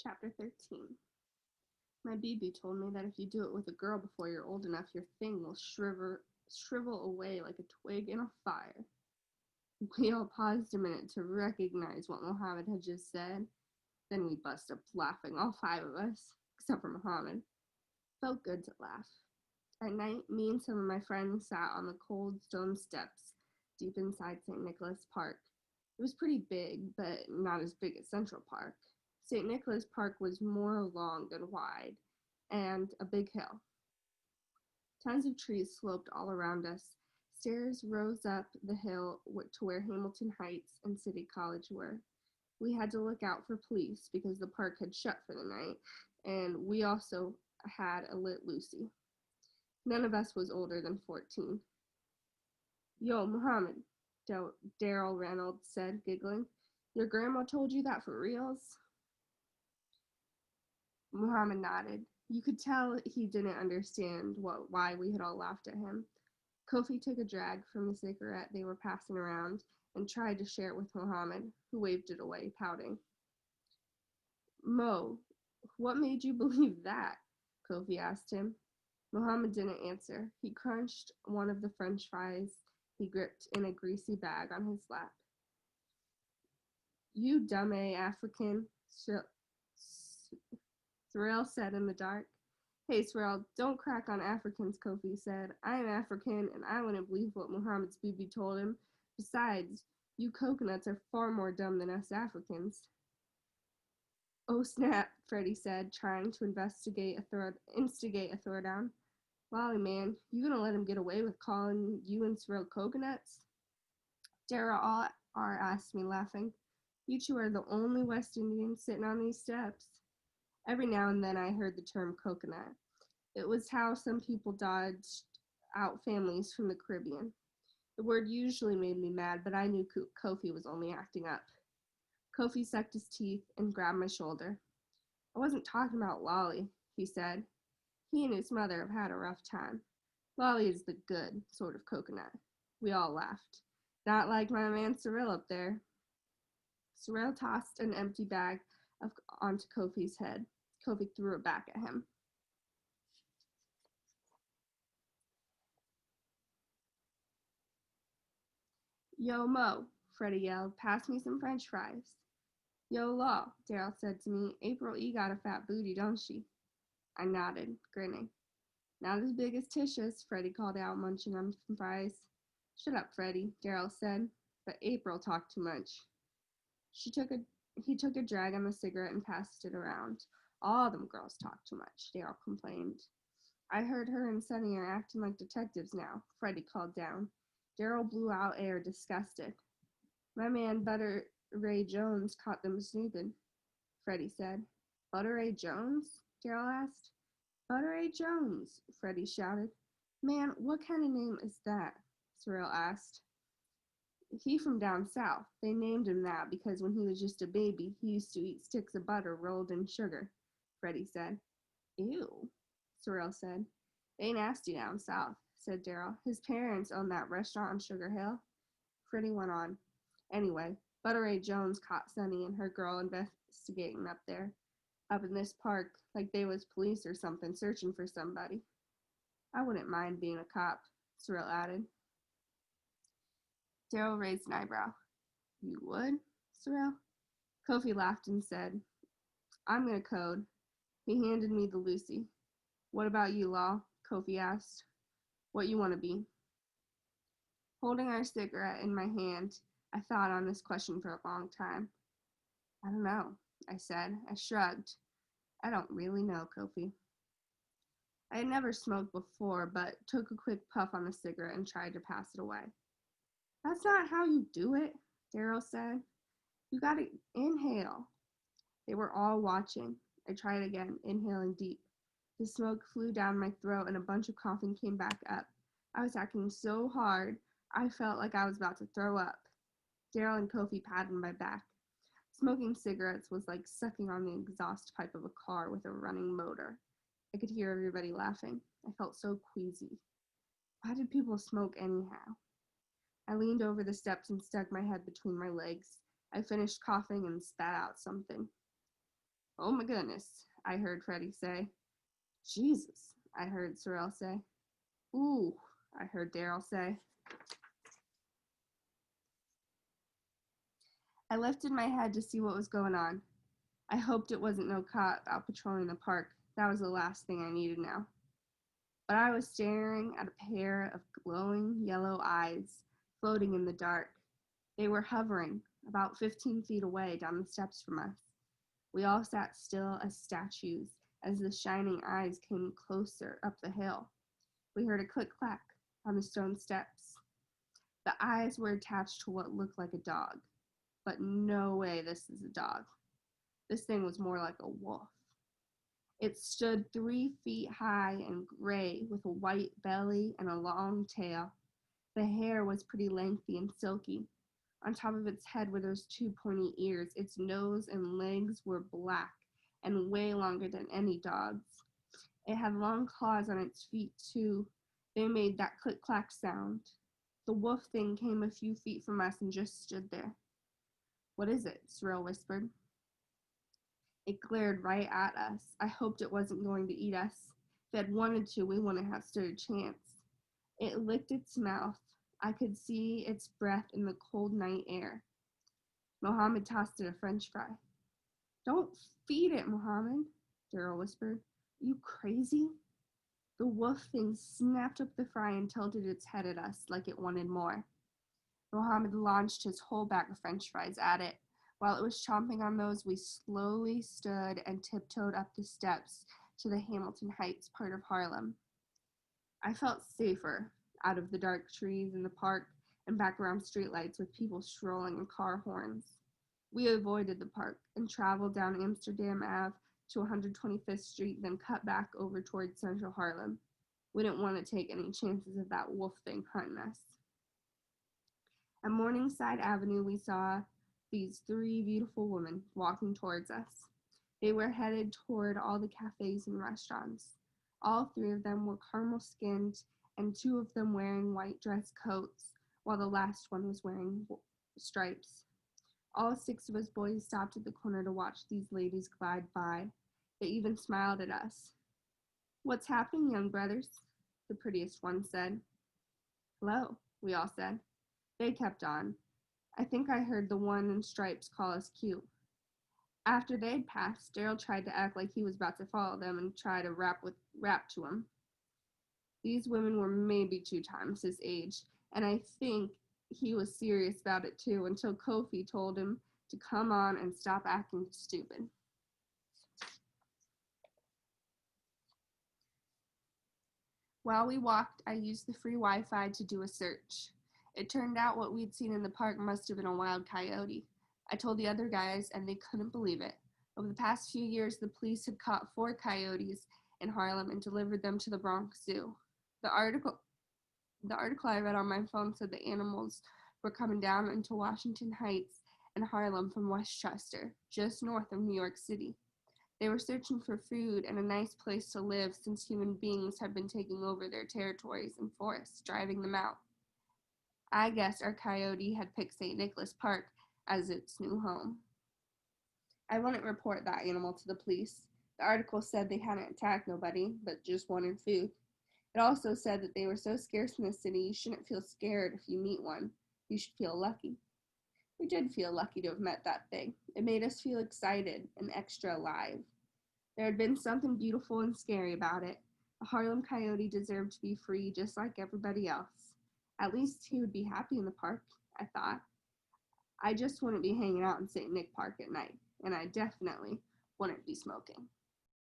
Chapter 13. My BB told me that if you do it with a girl before you're old enough, your thing will shrivel away like a twig in a fire. We all paused a minute to recognize what Mohammed had just said. Then we busted up laughing, all five of us, except for Mohammed. Felt good to laugh. At night, me and some of my friends sat on the cold stone steps deep inside St. Nicholas Park. It was pretty big, but not as big as Central Park. St. Nicholas Park was more long than wide, and a big hill. Tons of trees sloped all around us. Stairs rose up the hill to where Hamilton Heights and City College were. We had to look out for police because the park had shut for the night, and we also had a lit Lucy. None of us was older than 14. Yo, Muhammad, Daryl Reynolds said, giggling. Your grandma told you that for reals? Muhammad nodded. You could tell he didn't understand why we had all laughed at him. Kofi took a drag from the cigarette they were passing around and tried to share it with Muhammad, who waved it away, pouting. Mo, what made you believe that? Kofi asked him. Muhammad didn't answer. He crunched one of the French fries he gripped in a greasy bag on his lap. You dumb African, Sorrel said in the dark. Hey, Sorrel, don't crack on Africans, Kofi said. I am African, and I wouldn't believe what Muhammad's BB told him. Besides, you coconuts are far more dumb than us Africans. Oh, snap, Freddie said, trying to instigate a throwdown. Lolly, man, you gonna let him get away with calling you and Sorrel coconuts? Dara R asked me, laughing. You two are the only West Indians sitting on these steps. Every now and then I heard the term coconut. It was how some people dodged out families from the Caribbean. The word usually made me mad, but I knew Kofi was only acting up. Kofi sucked his teeth and grabbed my shoulder. I wasn't talking about Lolly, he said. He and his mother have had a rough time. Lolly is the good sort of coconut. We all laughed. Not like my man Sorrel up there. Sorrel tossed an empty bag onto Kofi's head. Kofi threw it back at him. Yo, Mo, Freddie yelled, pass me some French fries. Yo, Law, Daryl said to me, April E. got a fat booty, don't she? I nodded, grinning. Not as big as Tisha's, Freddie called out, munching on some fries. Shut up, Freddie, Daryl said, but April talked too much. He took a drag on the cigarette and passed it around. All them girls talk too much, Daryl complained. I heard her and Sonny are acting like detectives now, Freddie called down. Daryl blew out air, disgusted. My man Butter Ray Jones caught them snooping, Freddie said. Butter Ray Jones? Daryl asked. Butter Ray Jones, Freddie shouted. Man, what kind of name is that? Sorrel asked. He from down south. They named him that because when he was just a baby, he used to eat sticks of butter rolled in sugar, Freddie said. Ew, Sorrel said. They nasty down south, said Daryl. His parents own that restaurant on Sugar Hill. Freddie went on. Anyway, Butter Ray Jones caught Sonny and her girl investigating up there, up in this park, like they was police or something, searching for somebody. I wouldn't mind being a cop, Sorrel added. Daryl raised an eyebrow. You would, Sorrel? Kofi laughed and said, I'm gonna code. He handed me the Lucy. What about you, Law? Kofi asked. What you want to be? Holding our cigarette in my hand, I thought on this question for a long time. I don't know, I said. I shrugged. I don't really know, Kofi. I had never smoked before, but took a quick puff on the cigarette and tried to pass it away. That's not how you do it, Daryl said. You gotta inhale. They were all watching. I tried again, inhaling deep. The smoke flew down my throat and a bunch of coughing came back up. I was acting so hard, I felt like I was about to throw up. Daryl and Kofi patted my back. Smoking cigarettes was like sucking on the exhaust pipe of a car with a running motor. I could hear everybody laughing. I felt so queasy. Why did people smoke anyhow? I leaned over the steps and stuck my head between my legs. I finished coughing and spat out something. Oh my goodness, I heard Freddie say. Jesus, I heard Sorrel say. Ooh, I heard Daryl say. I lifted my head to see what was going on. I hoped it wasn't no cop out patrolling the park. That was the last thing I needed now. But I was staring at a pair of glowing yellow eyes floating in the dark. They were hovering about 15 feet away down the steps from us. We all sat still as statues as the shining eyes came closer up the hill. We heard a click-clack on the stone steps. The eyes were attached to what looked like a dog, but no way this is a dog. This thing was more like a wolf. It stood 3 feet high and gray with a white belly and a long tail. The hair was pretty lengthy and silky. On top of its head were those two pointy ears. Its nose and legs were black and way longer than any dog's. It had long claws on its feet, too. They made that click-clack sound. The wolf thing came a few feet from us and just stood there. What is it? Sorrel whispered. It glared right at us. I hoped it wasn't going to eat us. If it had wanted to, we wouldn't have stood a chance. It licked its mouth. I could see its breath in the cold night air. Mohammed tossed it a French fry. Don't feed it, Mohammed, Daryl whispered. You crazy? The wolf thing snapped up the fry and tilted its head at us like it wanted more. Mohammed launched his whole bag of French fries at it. While it was chomping on those, we slowly stood and tiptoed up the steps to the Hamilton Heights part of Harlem. I felt safer out of the dark trees in the park and back around streetlights with people strolling and car horns. We avoided the park and traveled down Amsterdam Ave to 125th Street, then cut back over toward Central Harlem. We didn't want to take any chances of that wolf thing hunting us. At Morningside Avenue, we saw these three beautiful women walking towards us. They were headed toward all the cafes and restaurants. All three of them were caramel-skinned, and two of them wearing white dress coats, while the last one was wearing stripes. All six of us boys stopped at the corner to watch these ladies glide by. They even smiled at us. What's happening, young brothers? The prettiest one said. Hello, we all said. They kept on. I think I heard the one in stripes call us cute. After they'd passed, Daryl tried to act like he was about to follow them and try to rap to him. These women were maybe 2 times his age, and I think he was serious about it too until Kofi told him to come on and stop acting stupid. While we walked, I used the free Wi-Fi to do a search. It turned out what we'd seen in the park must have been a wild coyote. I told the other guys, and they couldn't believe it. Over the past few years, the police had caught 4 coyotes in Harlem and delivered them to the Bronx Zoo. The article I read on my phone said the animals were coming down into Washington Heights and Harlem from Westchester, just north of New York City. They were searching for food and a nice place to live since human beings had been taking over their territories and forests, driving them out. I guess our coyote had picked St. Nicholas Park as its new home. I wouldn't report that animal to the police. The article said they hadn't attacked nobody, but just wanted food. It also said that they were so scarce in the city, you shouldn't feel scared if you meet one. You should feel lucky. We did feel lucky to have met that thing. It made us feel excited and extra alive. There had been something beautiful and scary about it. A Harlem coyote deserved to be free just like everybody else. At least he would be happy in the park, I thought. I just wouldn't be hanging out in St. Nick Park at night, and I definitely wouldn't be smoking.